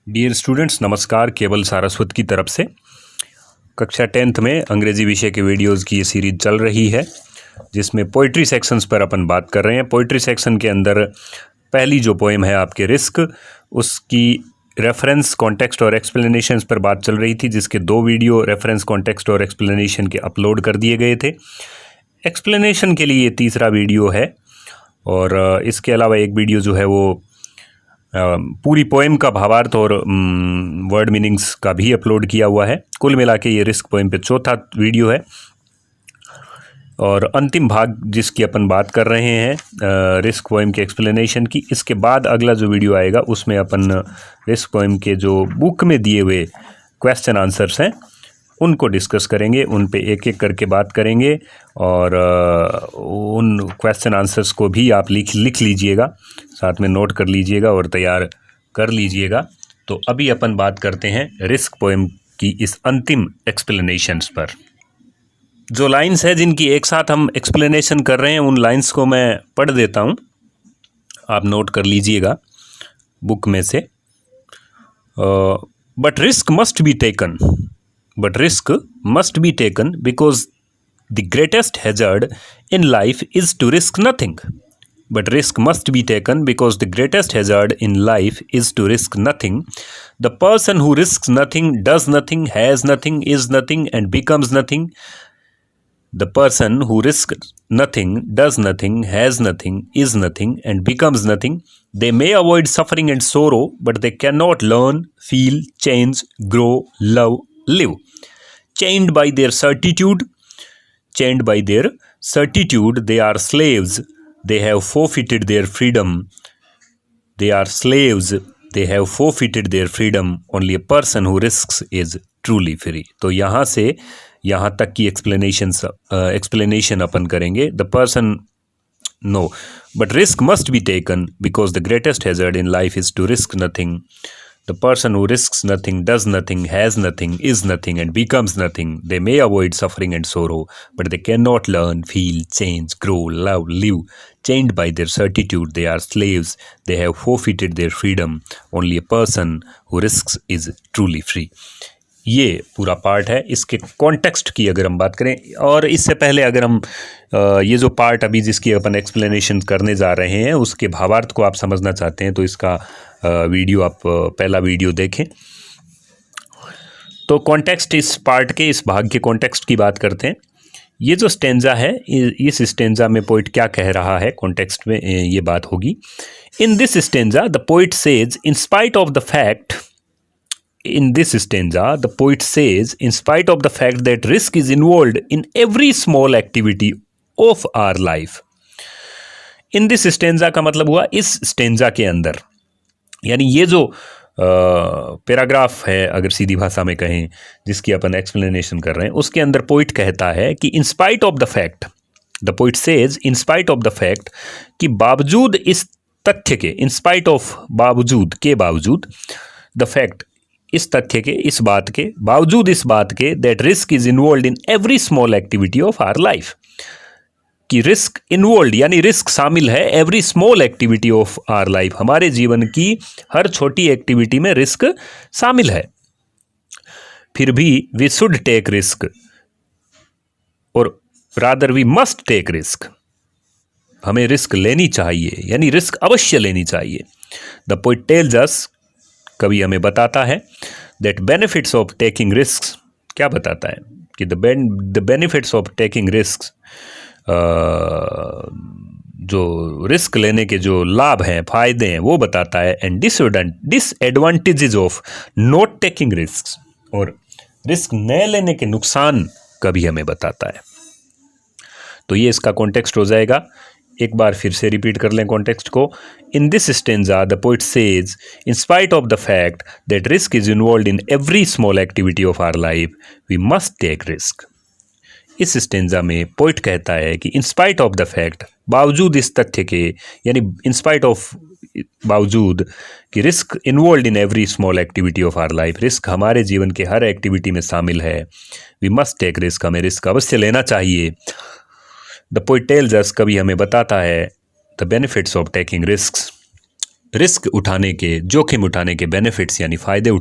Dear students, नमस्कार। केवल सारस्वत की तरफ से कक्षा 10th में अंग्रेज़ी विषय के वीडियोज़ की ये सीरीज चल रही है, जिसमें पोइट्री सेक्शंस पर अपन बात कर रहे हैं। पोइट्री सेक्शन के अंदर पहली जो पोएम है आपके रिस्क, उसकी रेफरेंस, कॉन्टेक्स्ट और एक्सप्लेनेशंस पर बात चल रही थी, जिसके 2 वीडियो रेफरेंस, कॉन्टेक्स्ट और एक्सप्लेनेशन के अपलोड कर दिए गए थे। एक्सप्लेनेशन के लिए ये तीसरा वीडियो है और इसके अलावा एक वीडियो जो है वो पूरी पोएम का भावार्थ और वर्ड मीनिंग्स का भी अपलोड किया हुआ है। कुल मिला के ये रिस्क पोएम पे चौथा वीडियो है और अंतिम भाग जिसकी अपन बात कर रहे हैं रिस्क पोएम के एक्सप्लेनेशन की। इसके बाद अगला जो वीडियो आएगा उसमें अपन रिस्क पोएम के जो बुक में दिए हुए क्वेश्चन आंसर्स हैं उनको डिस्कस करेंगे, उन पे एक एक करके बात करेंगे और उन क्वेश्चन आंसर्स को भी आप लिख लीजिएगा, साथ में नोट कर लीजिएगा और तैयार कर लीजिएगा। तो अभी अपन बात करते हैं रिस्क पोएम की इस अंतिम एक्सप्लेनेशंस पर। जो लाइंस है जिनकी एक साथ हम एक्सप्लेनेशन कर रहे हैं, उन लाइंस को मैं पढ़ देता हूँ, आप नोट कर लीजिएगा बुक में से। But risk must be taken, but risk must be taken because the greatest hazard in life is to risk nothing. But risk must be taken because the greatest hazard in life is to risk nothing. The person who risks nothing, does nothing, has nothing, is nothing, and becomes nothing. The person who risks nothing, does nothing, has nothing, is nothing, and becomes nothing. They may avoid suffering and sorrow, but they cannot learn, feel, change, grow, love, live. Chained by their certitude, they are slaves. They have forfeited their freedom. They are slaves. They have forfeited their freedom. Only a person who risks is truly free. तो यहाँ से यहाँ तक की explanation अपन करेंगे. The person, no, but risk must be taken because the greatest hazard in life is to risk nothing. The person who risks nothing, does nothing, has nothing, is nothing, and becomes nothing. They may avoid suffering and sorrow, but they cannot learn, feel, change, grow, love, live. Chained by their certitude, they are slaves. They have forfeited their freedom. Only a person who risks is truly free. ये पूरा part है। इसके context की अगर हम बात करें, और इससे पहले अगर हम ये जो पार्ट अभी जिसकी अपन एक्सप्लेनेशन करने जा रहे हैं उसके भावार्थ को आप समझना चाहते हैं तो इसका वीडियो आप पहला वीडियो देखें। तो कॉन्टेक्स्ट, इस पार्ट के इस भाग के कॉन्टेक्स्ट की बात करते हैं। ये जो स्टेंजा है, इस स्टेंजा में पोइट क्या कह रहा है, कॉन्टेक्स्ट में ये बात होगी। इन this stanza the poet says in spite of the fact, in this stanza the poet says, in spite of the fact that risk is involved in every small activity of our life. in this stanza का मतलब हुआ इस stanza के अंदर, यानी ये जो paragraph है अगर सीधी भाषा में कहें जिसकी अपन एक्सप्लेनेशन कर रहे हैं, उसके अंदर पोइट कहता है कि in spite of the fact, the poet says in spite of the fact, कि बावजूद इस तथ्य के, इन स्पाइट ऑफ बावजूद के, बावजूद द फैक्ट, इस तथ्य के, इस बात के, बावजूद इस बात के, that risk is involved in every small activity of our life, कि रिस्क इन्वॉल्व यानी रिस्क शामिल है every small activity of our life, हमारे जीवन की हर छोटी एक्टिविटी में रिस्क शामिल है। फिर भी वी शुड टेक रिस्क, और rather we must take risk, हमें रिस्क लेनी चाहिए, यानी रिस्क अवश्य लेनी चाहिए। द पोएट टेल्स अस, कवि हमें बताता है, that benefits of taking risk, क्या बताता है कि the benefits of taking risk, जो रिस्क लेने के जो लाभ हैं, फायदे हैं, वो बताता है। And disadvantages of not taking risk, और रिस्क न लेने के नुकसान का भी हमें बताता है। तो ये इसका कॉन्टेक्स्ट हो जाएगा। एक बार फिर से रिपीट कर लें कॉन्टेक्स्ट को। In this stanza the poet says, in spite of the fact that risk is involved in every small activity of our life, we must take risk. इस स्टेंजा में पोइट कहता है कि in spite of the fact, बावजूद इस तथ्य के, यानी इन स्पाइट ऑफ, बावजूद, कि risk involved in every small activity of our life, risk हमारे जीवन के हर एक्टिविटी में शामिल है। वी मस्ट टेक रिस्क, हमें रिस्क अवश्य लेना चाहिए। द पोएट टेल्स अस, कवि हमें बताता है, the benefits of taking risk, risk उठाने के, जोखिम उठाने के बेनिफिट्स यानी फ़ायदे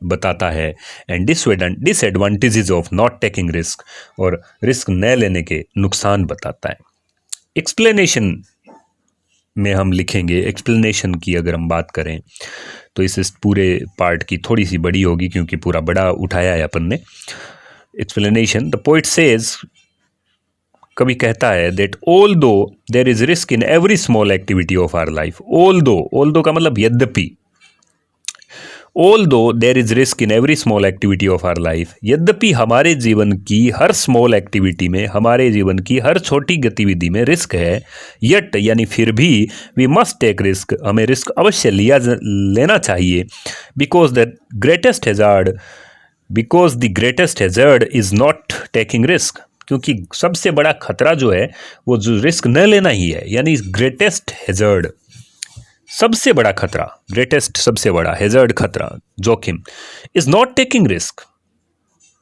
बताता है, and disadvantages of not taking risk, और रिस्क न लेने के नुकसान बताता है। एक्सप्लेनेशन में हम लिखेंगे, एक्सप्लेनेशन की अगर हम बात करें तो इस पूरे पार्ट की थोड़ी सी बड़ी होगी क्योंकि पूरा बड़ा उठाया है अपन ने। एक्सप्लेनेशन, द पोइट सेज, कवि कहता है, that although there is risk in every small activity of our life. Although का मतलब यद्यपि, although there is risk in every small activity of our life, यद्यपि हमारे जीवन की हर स्मॉल एक्टिविटी में, हमारे जीवन की हर छोटी गतिविधि में रिस्क है, यट यानी फिर भी, वी मस्ट टेक रिस्क, हमें रिस्क अवश्य लेना चाहिए, because the greatest hazard is not taking risk, क्योंकि सबसे बड़ा खतरा जो है वो जो रिस्क न लेना ही है, यानी ग्रेटेस्ट हैज़ार्ड, सबसे बड़ा खतरा, ग्रेटेस्ट सबसे बड़ा, हैज़ार्ड खतरा, जोखिम, is not taking risk,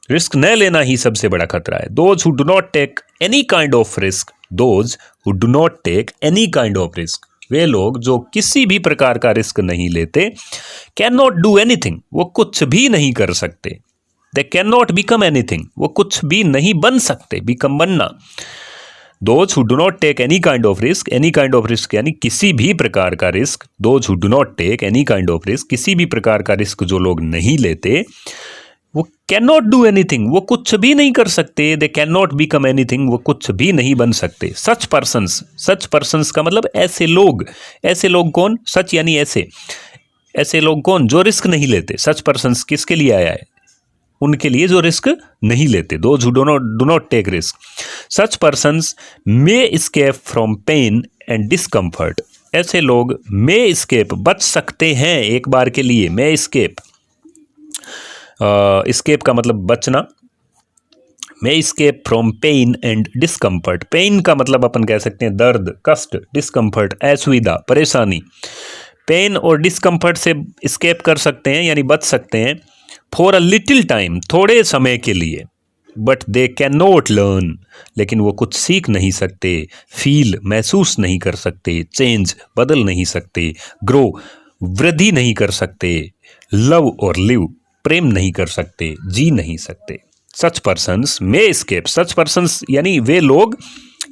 risk न लेना ही सबसे बड़ा खतरा है। Those who do not take any kind of risk, those who do not take any kind of risk, वे लोग जो किसी भी प्रकार का रिस्क नहीं लेते, कैन नॉट डू एनीथिंग, वो कुछ भी नहीं कर सकते, they can not become anything, वो कुछ भी नहीं बन सकते, बिकम बनना। Those who do not take any kind of risk यानी किसी भी प्रकार का risk, those who do not take any kind of risk, किसी भी प्रकार का रिस्क जो लोग नहीं लेते, वो कैन नॉट डू एनीथिंग, वो कुछ भी नहीं कर सकते, they can not become anything, वो कुछ भी नहीं बन सकते। सच पर्सन्स का मतलब ऐसे लोग कौन, सच यानी ऐसे लोग कौन, जो रिस्क नहीं लेते। सच पर्सन्स किसके लिए आया है, उनके लिए जो रिस्क नहीं लेते, those who do not take risk. Such persons may escape from pain and discomfort, ऐसे लोग मे एस्केप, बच सकते हैं एक बार के लिए, मे एस्केप, एस्केप का मतलब बचना, may escape from pain and discomfort, pain का मतलब अपन कह सकते हैं दर्द, कष्ट, डिस्कम्फर्ट असुविधा, परेशानी, पेन और डिस्कम्फर्ट से एस्केप कर सकते हैं यानी बच सकते हैं, फॉर अ लिटिल टाइम, थोड़े समय के लिए, but they can not learn, लेकिन वो कुछ सीख नहीं सकते, फील महसूस नहीं कर सकते, चेंज बदल नहीं सकते, ग्रो वृद्धि नहीं कर सकते, लव और लिव प्रेम नहीं कर सकते, जी नहीं सकते। सच persons may escape, such persons यानी वे लोग,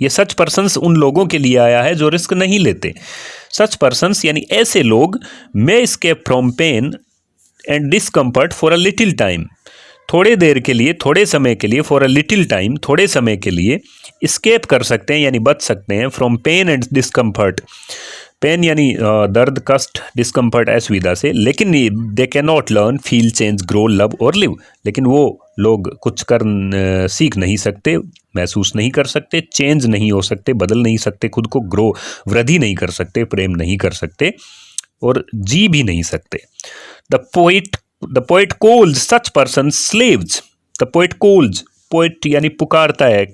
ये सच पर्सन्स उन लोगों के लिए आया है जो रिस्क नहीं लेते। सच पर्सन्स यानी ऐसे लोग may escape from pain and discomfort for a little time, थोड़े देर के लिए, थोड़े समय के लिए, फॉर अ लिटिल टाइम, थोड़े समय के लिए, एस्केप कर सकते हैं यानी बच सकते हैं, from pain and discomfort, pain यानी दर्द, कष्ट, डिस्कम्फर्ट असुविधा से, लेकिन they can not learn, feel, change, grow, love और लिव, लेकिन वो लोग कुछ सीख नहीं सकते, महसूस नहीं कर सकते, चेंज नहीं हो सकते, बदल नहीं सकते खुद को, ग्रो वृद्धि नहीं कर सकते, प्रेम नहीं कर सकते और जी भी नहीं सकते। The poet calls such persons slaves. The poet calls, poet यानी पुकारता है,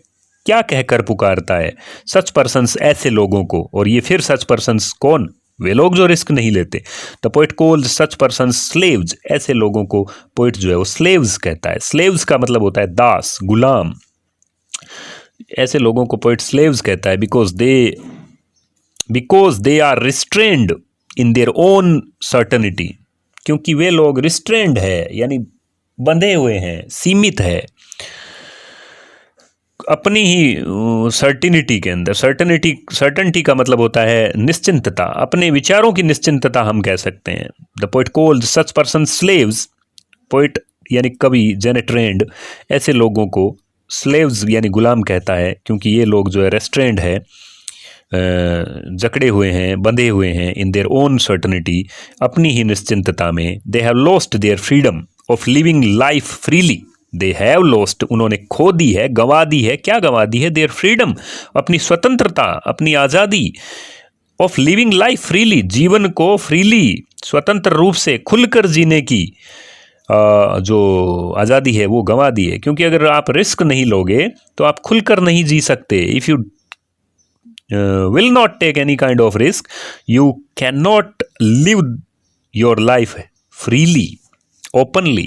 क्या कहकर पुकारता है, सच पर्सन्स ऐसे लोगों को, और ये फिर सच पर्सन्स कौन, वे लोग जो रिस्क नहीं लेते। The poet calls such persons slaves, ऐसे लोगों को पोइट जो है वो स्लेव्स कहता है। स्लेव्स का मतलब होता है दास, गुलाम, ऐसे लोगों को पोइट स्लेव्स कहता है, because they are restrained in their own certainty, क्योंकि वे लोग रिस्ट्रेंड है यानी बंधे हुए हैं, सीमित है अपनी ही सर्टिनिटी के अंदर। सर्टनिटी का मतलब होता है निश्चिंतता, अपने विचारों की निश्चिंतता हम कह सकते हैं। The poet called such person slaves, poet यानी कवि जेनेट्रेंड ऐसे लोगों को स्लेव्स यानी गुलाम कहता है, क्योंकि ये लोग जो है रेस्ट्रेंड है, जकड़े हुए हैं, बंधे हुए हैं, इन देयर ओन सर्टनिटी, अपनी ही निश्चिंतता में। They have lost their freedom of living life freely, they have lost उन्होंने खो दी है, गंवा दी है, क्या गंवा दी है, देयर फ्रीडम अपनी स्वतंत्रता, अपनी आज़ादी, ऑफ लिविंग लाइफ फ्रीली जीवन को फ्रीली स्वतंत्र रूप से खुलकर जीने की जो आज़ादी है वो गंवा दी है। क्योंकि अगर आप रिस्क नहीं लोगे तो आप खुलकर नहीं जी सकते। If you will not take any kind of risk, you cannot live your life freely, openly,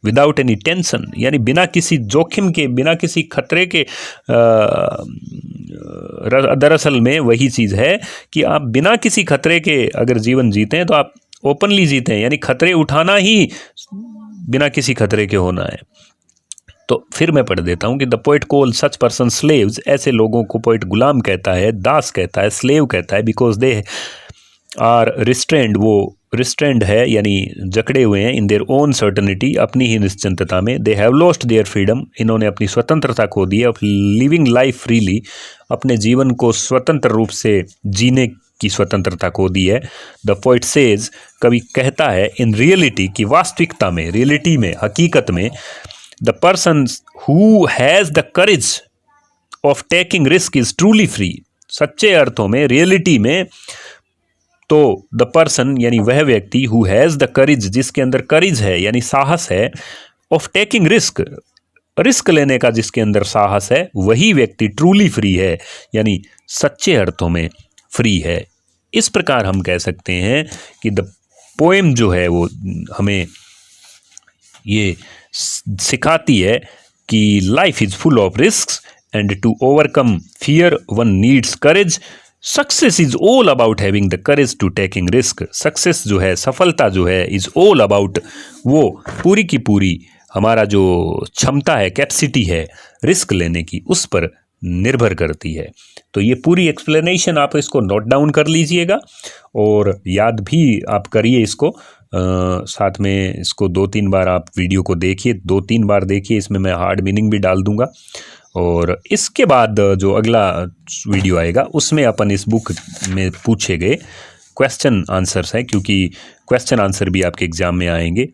without any tension, यानी बिना किसी जोखिम के, बिना किसी खतरे के। दरअसल में वही चीज़ है कि आप बिना किसी खतरे के अगर जीवन जीते हैं तो आप ओपनली जीते हैं, यानी खतरे उठाना ही बिना किसी खतरे के होना है। तो फिर मैं पढ़ देता हूँ कि the poet call such person slaves, ऐसे लोगों को पोइट गुलाम कहता है, दास कहता है, स्लेव कहता है, बिकॉज दे आर रिस्ट्रेंड, वो रिस्ट्रेंड है यानी जकड़े हुए हैं, इन देयर ओन सर्टनिटी, अपनी ही निश्चिंतता में। They have lost their freedom, इन्होंने अपनी स्वतंत्रता खो दी है, ऑफ लिविंग लाइफ फ्रीली, अपने जीवन को स्वतंत्र रूप से जीने की स्वतंत्रता खो दी है। द पोइट सेज, कवि कहता है, इन रियलिटी, की वास्तविकता में, रियलिटी में, हकीकत में, the person who has the courage of taking risk is truly free, सच्चे अर्थों में, रियलिटी में, तो द पर्सन यानी वह व्यक्ति, हु हैज़ द करेज, जिसके अंदर करेज है यानी साहस है, ऑफ टेकिंग रिस्क, रिस्क लेने का जिसके अंदर साहस है, वही व्यक्ति ट्रूली फ्री है, यानी सच्चे अर्थों में फ्री है। इस प्रकार हम कह सकते हैं कि द पोएम जो है वो हमें ये सिखाती है कि life is full of risk and to overcome fear one needs courage. Success is all about having the courage to taking risk. Success जो है, सफलता जो है, इज ऑल अबाउट, वो पूरी की पूरी हमारा जो क्षमता है, कैपेसिटी है रिस्क लेने की, उस पर निर्भर करती है। तो ये पूरी एक्सप्लेनेशन आप इसको नोट डाउन कर लीजिएगा और याद भी आप करिए इसको। साथ में इसको 2-3 बार आप वीडियो को देखिए, 2-3 बार देखिए, इसमें मैं हार्ड मीनिंग भी डाल दूंगा। और इसके बाद जो अगला वीडियो आएगा उसमें अपन इस बुक में पूछे गए क्वेश्चन आंसर्स हैं, क्योंकि क्वेश्चन आंसर भी आपके एग्ज़ाम में आएंगे।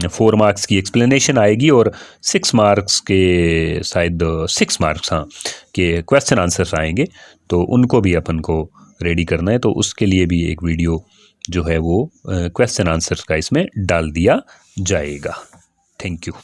4 मार्क्स की एक्सप्लेनेशन आएगी और 6 मार्क्स के, शायद 6 मार्क्स हाँ के क्वेश्चन आंसर्स आएंगे, तो उनको भी अपन को रेडी करना है। तो उसके लिए भी एक वीडियो जो है वो क्वेश्चन आंसर्स का इसमें डाल दिया जाएगा। Thank you.